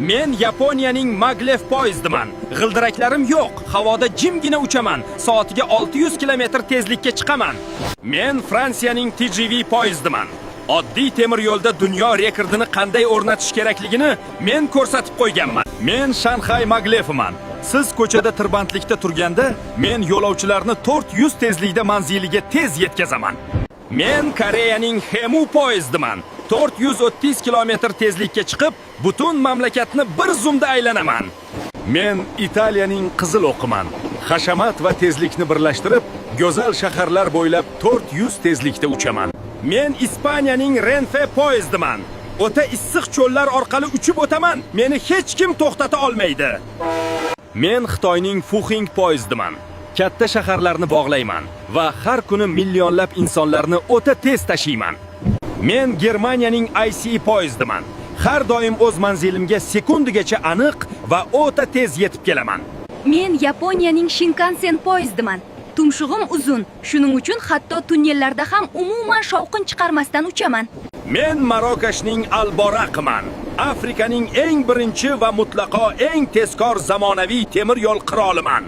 Men Yaponiyaning maglev poyezdiman. G'ildiraklarim yo'q, havoda jimgina uchaman. Soatiga 600 km tezlikka chiqaman. Men Fransiyaning TGV poyezdiman. Oddiy temir yo'lda dunyo rekordini qanday o'rnatish kerakligini men ko'rsatib qo'yganman. Men Shanxay magleviman. Siz ko'chada tirbandlikda turganda, men yo'lovchilarni 400 tezlikda manziliga tez yetkazaman. Men Koreyaning Hemu poyezdiman. 430 km tezlikka chiqib, butun mamlakatni bir zumda aylanaman. Men Italiyaning qizil o'qiman. Hashamat va tezlikni birlashtirib, go'zal shaharlar bo'ylab 400 tezlikda uchaman. Men Ispaniyaning Renfe poyezdiman. O'ta issiq cho'llar orqali uchib o'taman. Meni hech kim to'xtata olmaydi. Men Xitoyning Fuxing poyezdiman. Katta shaharlarni bog'layman va har kuni millionlab insonlarni o'ta tez tashiyman. Men Germaniyaning ICE poyezdiman. Har doim o'z manzilimga sekundigacha aniq va o'ta tez yetib kelaman. Men Yaponiyaning Shinkansen poyezdiman. Tumshug'im uzun, shuning uchun hatto tunnellarda ham umuman shovqin chiqarmasdan uchaman. Men Marokashning Alboraqiman. Afrikaning eng birinchi va mutlaqo eng tezkor zamonaviy temir yo'l qiroliman.